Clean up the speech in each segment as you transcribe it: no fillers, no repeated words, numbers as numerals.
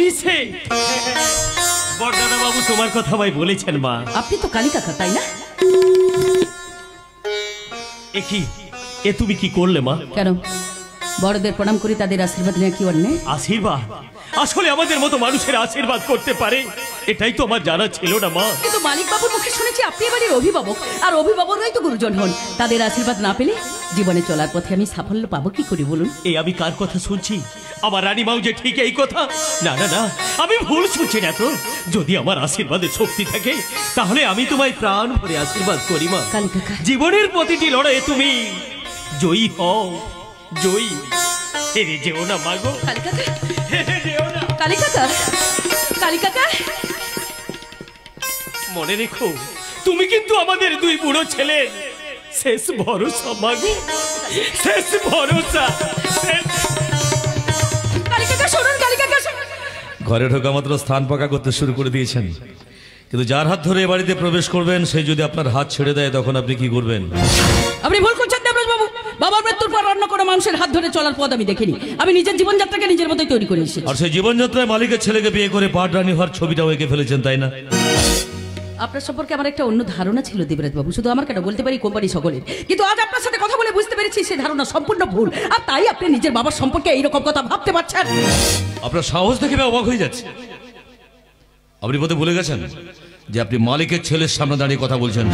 তুমি সে বড়দাদা বাবু তোমার কথা ভাই বলেছেন মা। আপনি তো কালী কাকা তাই না? এ তুমি কি করলে মা? কেন বড়দের প্রণাম করি, তাদের আশীর্বাদ নেওয়া কি অন্যায়? আশীর্বাদ? আসলে আমাদের মতো মানুষের আশীর্বাদ করতে পারে এটাই তো আমার জানা ছিল না মা। কিন্তু মালিক বাবুর মুখে শুনেছি আপনি এবারের অভিভাবক, আর অভিভাবকরাই তো গুরুজন হন। তাদের আশীর্বাদ না পেলে জীবনে চলার পথে আমি সাফল্য পাবো কি করে বলুন? এই আমি কার কথা শুনছি? আমার রানীমাও যে ঠিক এই কথা? না না না, আমি ভুল শুনছি না তো। যদি আমার আশীর্বাদের শক্তি থাকে তাহলে আমি তোমায় প্রাণ ভরে আশীর্বাদ করি মা। কালী কাকা, জীবনের প্রতিটি লড়াইয়ে তুমি জয়ী হও, জয়ী। হেরে যেও না মাগো, কালী কাকা, হেরে যেও না। কালী কাকা, কালী কাকা, মনে রেখো তুমি কিন্তু আমাদের দুই বুড়ো ছেলের শেষ ভরসা মাগো, শেষ ভরসা। কালী কাকা শুনুন, কালী কাকা শুনুন। ঘরে ঢোকা মাত্র স্থান পাকা করতে শুরু করে দিয়েছেন, কিন্তু যার হাত ধরে বাড়িতে প্রবেশ করবেন সে যদি আপনার হাত ছেড়ে দেয় তখন আপনি কি করবেন? আপনি ভুল করছেন দেবরাজ বাবু। বাবার মৃত্যুর পর অন্য কোনো মানুষের হাত ধরে চলার পথ আমি দেখিনি। আমি নিজের জীবনযাত্রাকে নিজের মতোই তৈরি করে এসেছি। আর সেই জীবনযাত্রায় মালিকের ছেলেকে বিয়ে করে পাটরানী হওয়ার ছবিটাও এঁকে ফেলেছেন তাই না? আপনার সম্পর্কে আমার একটা অন্য ধারণা ছিল দেবরাজ বাবু, শুধু আমার কেন বলতে পারি কোম্পানি সকলের। কিন্তু আজ আপনার সাথে কথা বলে বুঝতে পেরেছি সে ধারণা সম্পূর্ণ ভুল, আর তাই আপনি নিজের বাবার সম্পর্কে এইরকম কথা ভাবতে পারছেন। আপনার সাহস দেখে অবাক হয়ে যাচ্ছে। আপনি বোধহয় ভুলে গেছেন যে আপনি মালিকের ছেলের সামনে দাঁড়িয়ে কথা বলছেন।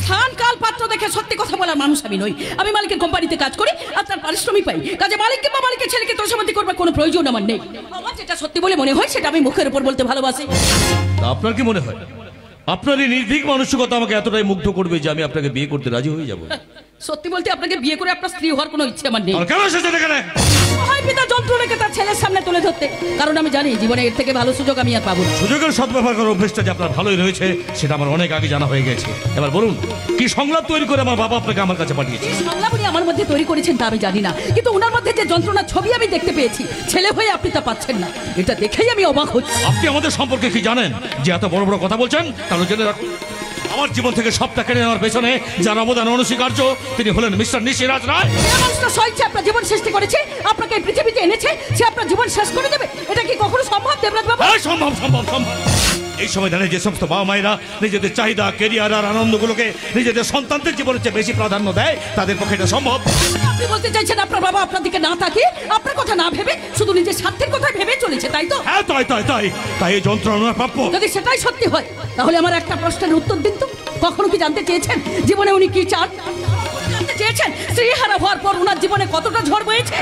স্থান কাল পাত্র দেখে সত্যি কথা বলার মানুষ আমি নই। আমি মালিকের কোম্পানিতে কাজ করি আর তার পারিশ্রমিক পাই। কাজে মালিক কিংবা মালিকের ছেলেকে তোষামতি করবার কোনো প্রয়োজন আমার নেই। আমার যেটা সত্যি বলে মনে হয় সেটা আমি মুখের উপর বলতে ভালোবাসি। তা আপনার কি মনে হয় আপনার এই নির্ভীক মানসিকতা আমাকে এতটাই মুগ্ধ করবে যে আমি আপনাকে বিয়ে করতে রাজি হয়ে যাব? সত্যি বলতে আপনাকে বিয়ে করে আপনার স্ত্রী হওয়ার কোনো ইচ্ছে আমার নেই। কেন এসেছেন এখানে? পিতা যন্ত্র রেখে তার ছেলের সামনে তুলে ধরতে, কারণ আমি জানি জীবনে এর থেকে ভালো সুযোগ আমি আর পাবো না। সুযোগের সদ্ব্যবহার করার অভ্যেসটা যে আপনার ভালোই রয়েছে সেটা আমার অনেক আগে জানা হয়ে গেছে। এবার বলুন কি সংলাপ তৈরি করে আমার বাবা আপনাকে আমার কাছে পাঠিয়েছে? সংলাপ উনি আমার মধ্যে তৈরি করেছেন তা আমি জানি না, কিন্তু ওনার মধ্যে যে যন্ত্রণার ছবি আমি দেখতে পেয়েছি ছেলে হয়ে আপনি তা পাচ্ছেন না, এটা দেখেই আমি অবাক হচ্ছি। আপনি আমাদের সম্পর্কে কি জানেন যে এত বড় বড় কথা বলছেন? তাহলে জেনে রাখুন আমার জীবন থেকে সবটা কেড়ে নেওয়ার পেছনে যার অবদান অনস্বীকার্য তিনি হলেন মিস্টার নিশিরাজ রায়। আপনার জীবন সৃষ্টি করেছে, আপনাকে এই পৃথিবীতে এনেছে, সে আপনার জীবন শেষ করে দেবে, এটা কি কখনো সম্ভব দেবরাজ বাবু? হ্যাঁ সম্ভব, সম্ভব, সম্ভব। এই সময় দাঁড়িয়ে যে সমস্ত বাবা মায়েরা নিজেদের চাহিদা, কেরিয়ার আর আনন্দগুলোকে নিজেদের সন্তানদের জীবনের চেয়ে বেশি প্রাধান্য দেয় তাদের পক্ষে এটা সম্ভব। আপনি বলতে চাইছেন আপনার বাবা আপনার দিকে না তাকিয়ে আপনার কথা না ভেবে শুধু নিজের স্বার্থের কথা ভেবে চলেছে, তাই তো? হ্যাঁ তাই তাই তাই তাই এই যন্ত্রণা প্রাপ্য। যদি সেটাই সত্যি হয় তাহলে আমার একটা প্রশ্নের উত্তর দিন তো। কখনো কি জানতে চেয়েছেন জীবনে উনি কি চান? জানতে চেয়েছেন স্ত্রীহারা হওয়ার পর ওনার জীবনে কতটা ঝড় বয়েছে?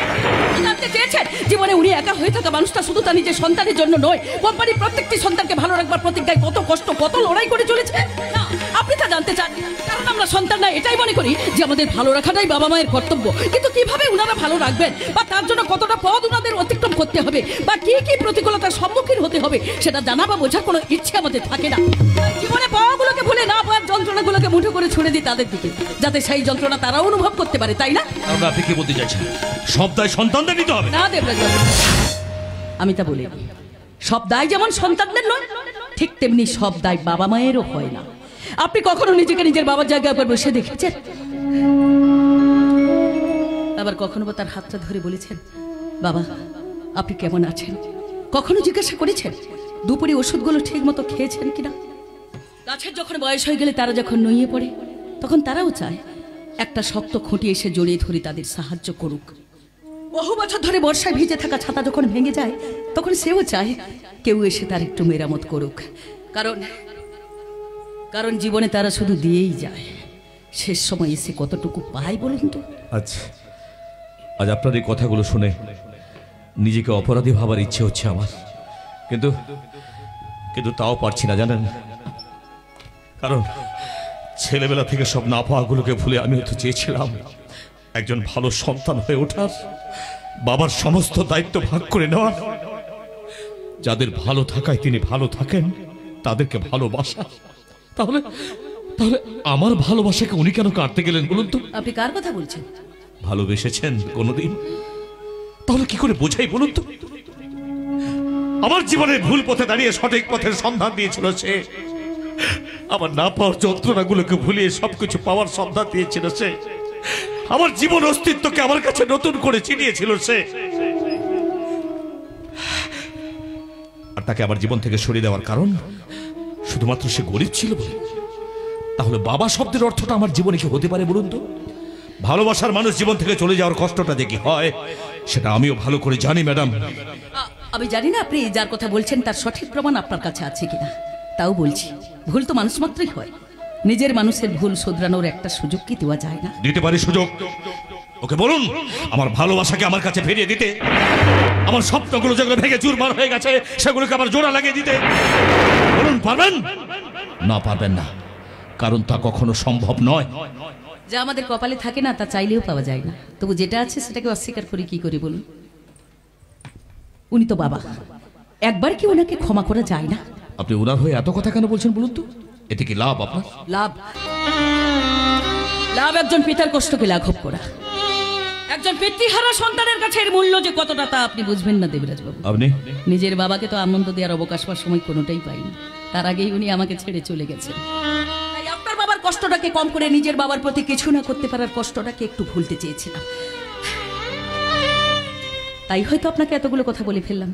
জানতে চেয়েছেন জীবনে উনি একা হয়ে থাকা মানুষটা শুধু তার নিজের সন্তানের জন্য নয়, কোম্পানির প্রত্যেকটি সন্তানকে ভালো রাখবার প্রতিজ্ঞায় কত কষ্ট কত লড়াই করে চলেছে? না, আপনি তা জানতে চান, কারণ আমরা সন্তানরা এটাই মনে করি যে আমাদের ভালো রাখাটাই বাবা মায়ের কর্তব্য। কিন্তু কিভাবে ওনারা ভালো রাখবেন বা তার জন্য কতটা পথ ওনাদের অতিক্রম করতে হবে বা কি কি প্রতিকূলতার সম্মুখীন হতে হবে সেটা জানা বা বোঝার কোনো ইচ্ছে আমাদের থাকে না। জীবনে পাওয়াগুলোকে ভুলে না পাওয়ার যন্ত্রণাগুলোকে মুঠো করে ছুড়ে দিই তাদের দিকে, যাতে সেই যন্ত্রণা তারা অনুভব করতে পারে, তাই না? আপনি কি বলতে চাইছেন সব দায় সন্তানদের নিতে হবে? না দেবরাজ বাবু, আমি তা বলি সব দায় যেমন সন্তানদের নয় ঠিক তেমনি সব দায় বাবা মায়েরও হয় না। আপনি কখনো নিজেকে নিজের বাবার জায়গায় একবার বসে দেখেছেন? আবার কখনো বা তার হাতটা ধরে বলেছেন বাবা আপনি কেমন আছেন? কখনো জিজ্ঞাসা করেছেন দুপুরে ওষুধগুলো ঠিক মতো খেয়েছেন কিনা? গাছের যখন বয়স হয়ে গেলে তারা যখন নুয়ে পড়ে তখন তারাও চায় একটা শক্ত খুঁটি এসে জড়িয়ে ধরে তাদের সাহায্য করুক। বহু বছর ধরে বর্ষায় ভিজে থাকা ছাতা যখন ভেঙে যায় তখন সেও চায় কেউ এসে তার একটু মেরামত করুক, কারণ জীবনে তারা শুধু দিয়েই যায়, শেষ সময় এসে কতটুকু পায় বলুন তো? আচ্ছা, আজ আপনার এই কথাগুলো শুনে নিজেকে অপরাধী ভাবার ইচ্ছে হচ্ছে আমার, কিন্তু তাও পারছি না জানেন, কারণ ছেলেবেলা থেকে সব না পাওয়াগুলোকে ভুলে আমি হয়তো চেয়েছিলাম একজন ভালো সন্তান হয়ে ওঠার, বাবার সমস্ত দায়িত্ব ভাগ করে নেওয়ার, যাদের ভালো থাকায় তিনি ভালো থাকেন তাদেরকে ভালোবাসা। তাহলে আমার ভালোবাসাকে উনি কেন কাটতে গেলেন বলুন তো? আপনি কার কথা বলছেন? ভালোবেসেছেন কোনোদিন? তাহলে কি করে বোঝাই বলুন তো? আমার জীবনে ভুল পথে দাঁড়িয়ে সঠিক পথের সন্ধান দিয়েছিল সে, আমার না পাওয়ার যন্ত্রণাগুলোকে ভুলিয়ে সবকিছু পাওয়ার সন্ধান দিয়েছিল সে, আমার জীবন অস্তিত্বকে আমার কাছে নতুন করে চিনিয়েছিল সে। আর তাকে আমার জীবন থেকে সরিয়ে দেওয়ার কারণ শুধুমাত্র সে গরিব ছিল বলে? তাহলে বাবা শব্দের অর্থটা আমার জীবনে কি হতে পারে বলুন তো? ভালোবাসার মানুষ জীবন থেকে চলে যাওয়ার কষ্টটা যে কি হয় সেটা আমিও ভালো করে জানি ম্যাডাম। আমি জানি না আপনি যার কথা বলছেন তার সঠিক প্রমাণ আপনার কাছে আছে কিনা, তাও বলছি ভুল তো মানুষ মাত্রই হয়। নিজের মানুষের ভুল শুধরানোর একটা সুযোগ কি দেওয়া যায় না? দিতে পারি সুযোগ। ওকে বলুন আমার ভালোবাসাকে আমার কাছে ফিরিয়ে দিতে, আমার স্বপ্নগুলো যেগুলো ভেঙে চুরমার হয়ে গেছে সেগুলোকে আবার জোড়া লাগিয়ে দিতে। বলুন পারবেন? না পারবেন না, কারণ তা কখনো সম্ভব নয়। যা আমাদের কপালে থাকে না তা চাইলেও পাওয়া যায় না, তবু যেটা আছে সেটাকে অস্বীকার করি কি করে বলুন? উনি তো বাবা, একবার কি ওনাকে ক্ষমা করা যায় না? আপনি ওনার হয়ে এত কথা কেন বলছেন বলুন তো? এতে কি লাভ আপনার? লাভ? লাভ একজন পিতার কষ্টকে লাঘব করা। একজন পিতৃহারা সন্তানের কাছে এর মূল্য যে কতটা তা আপনি বুঝবেন না দেবরাজ বাবু। আপনি নিজের বাবাকে তো আনন্দ দেওয়ার অবকাশ পাওয়ার সময় কোনোটাই পাইনি, তার আগেই উনি আমাকে ছেড়ে চলে গেছেন। তাই আপনার বাবার কষ্টটাকে কম করে নিজের বাবার প্রতি কিছু না করতে পারার কষ্টটাকে একটু ভুলতে চেয়েছিলাম। তাই হয়তো আপনাকে এতগুলো কথা বলে ফেললাম।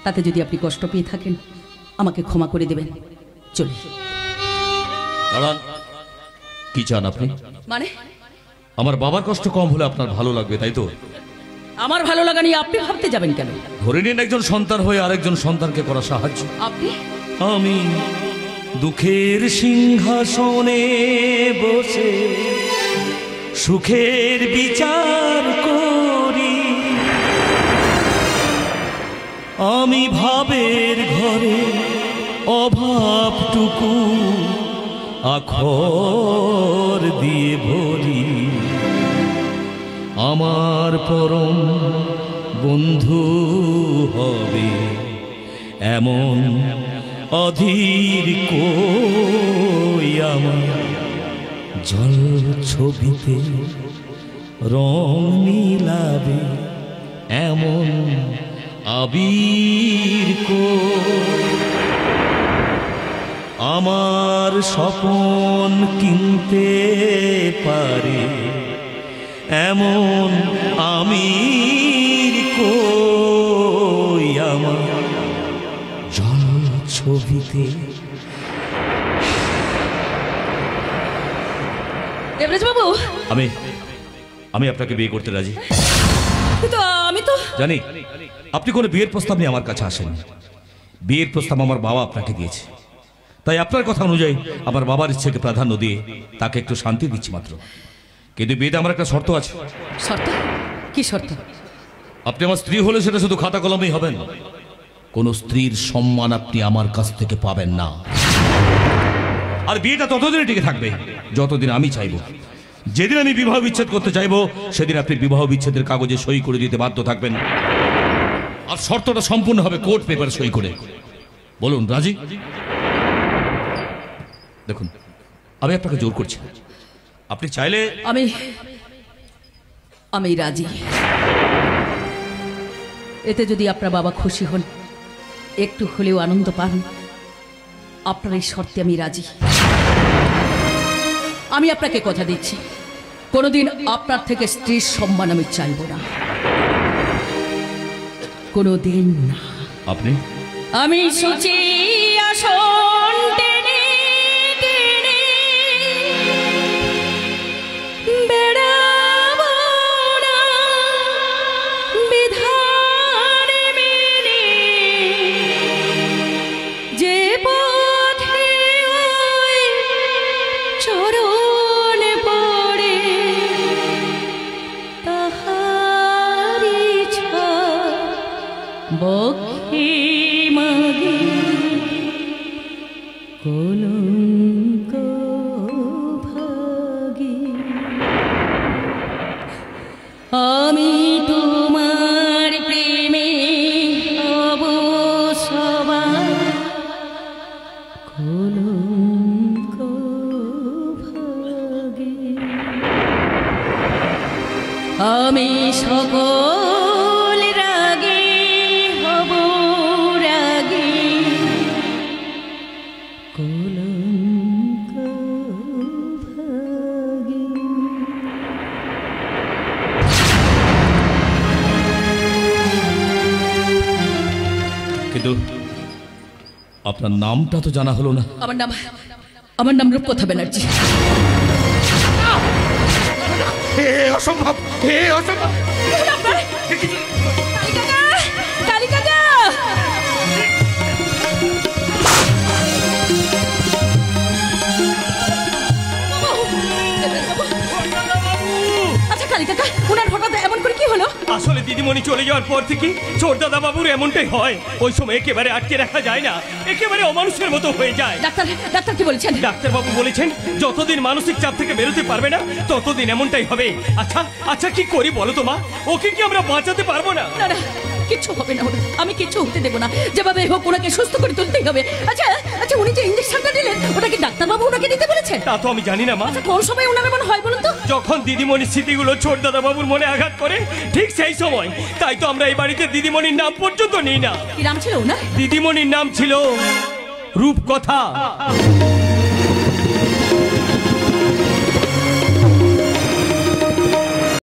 তাতে যদি আপনি কষ্ট পেয়ে থাকেন আমাকে ক্ষমা করে দেবেন। চলি। দাঁড়ান, কি চান আপনি? মানে আমার বাবার কষ্ট কম হলে আপনার ভালো লাগবে তাই তো? আমার ভালো লাগা নিয়ে আপনি ভাবতে যাবেন কেন? ধরে নিন একজন সন্তান হয়ে আরেকজন সন্তানকে করা সাহায্য। আপনি? আমি দুঃখের সিংহাসনে বসে সুখের বিচার করি, আমি ভাবের ঘরে অভাবটুকু আখর দিয়ে ভরি, আমার পরম বন্ধু হবে এমন অধীর কই আমার জল ছবিতে রং মিলাবে এমন আবির কই, আমার স্বপন কিনতে পারে এমন আমির কই আমার জল ছবিতে। দেবরাজ বাবু, আমি আপনাকে বিয়ে করতে রাজি। আমি তো জানি আপনি কোনো বিয়ের প্রস্তাব নিয়ে আমার কাছে আসেন। বিয়ের প্রস্তাব আমার বাবা আপনাকে দিয়েছে, তাই আপনার কথা অনুযায়ী আমার বাবার ইচ্ছেকে প্রাধান্য দিয়ে তাকে একটু শান্তি দিচ্ছি মাত্র। কিন্তু বিয়েতে আমার একটা শর্ত আছে। শর্ত? কি শর্ত? আপনি আমার স্ত্রী হলে সেটা শুধু খাতা কলমেই হবেন, কোন স্ত্রীর সম্মান আপনি আমার কাছ থেকে পাবেন না। আর বিয়েটা ততদিনই টিকে থাকবে যতদিন আমি চাইব। যেদিন আমি বিবাহ বিচ্ছেদ করতে চাইব সেদিন আপনি বিবাহ বিচ্ছেদের কাগজে সই করে দিতে বাধ্য থাকবেন। আর শর্তটা সম্পূর্ণ হবে কোর্ট পেপারে সই করে। বলুন রাজি? দেখুন আমি আপনাকে জোর করছি, আপনি চাইলে আমি রাজি। এতে যদি আপনার বাবা খুশি হন, একটু হলেও আনন্দ পান, আপনার এই শর্তে আমি রাজি। আমি আপনাকে কথা দিচ্ছি কোনোদিন আপনার থেকে স্ত্রীর সম্মান আমি চাইব না, কোনোদিন না। আপনি? আমি সুচি আসন টেনে টেনে বেড়াবো না বিধান মেনে, যে পথে ওই চরণ পড়ে তাহারি বক্ষে মাগে কলঙ্ক ভাগি। আমি তোমার প্রেমে হব সবার কলঙ্ক ভাগি। আমি সকল রাগে হব রাগে কলঙ্ক আপনার নামটা তো জানা হলো না। আমার নাম রূপকথা ব্যানার্জি। হে অসম্ভব, হে অসম্ভব। কালী কাকা! আচ্ছা কালী কাকা, ওনার হঠাৎ এমন করে কি হলো? আসলে দিদিমণি চলে যাওয়ার পর থেকে ছোট দাদা বাবুর এমনটাই হয়। ওই সময় একেবারে আটকে রাখা যায় না, একেবারে অমানুষের মতো হয়ে যায়। ডাক্তার কি বলেছেন? ডাক্তারবাবু বলেছেন যতদিন মানসিক চাপ থেকে বেরোতে পারবে না ততদিন এমনটাই হবে। আচ্ছা আচ্ছা, কি করি বলো তো মা? ওকে কি আমরা বাঁচাতে পারবো না? না না, কিচ্ছু হবে না, আমি কিচ্ছু হতে দেবো না। যেভাবে হোক ওনাকে সুস্থ করে তুলতেই হবে। আচ্ছা আচ্ছা, উনি যে ইঞ্জেকশনটা দিলেন ওটা কি ডাক্তারবাবু ওনাকে দিতে বলেছেন? তা তো আমি জানি না মা। আচ্ছা, কোন সময় ওনার এমন হয় বলুন তো? যখন দিদিমণির স্মৃতিগুলো ছোট দাদা বাবুর মনে আঘাত করে ঠিক সেই সময়। তাই তো আমরা এই বাড়িতে দিদিমণির নাম পর্যন্ত নিই না। কি নাম ছিল ওনার? দিদিমণির নাম ছিল রূপকথা।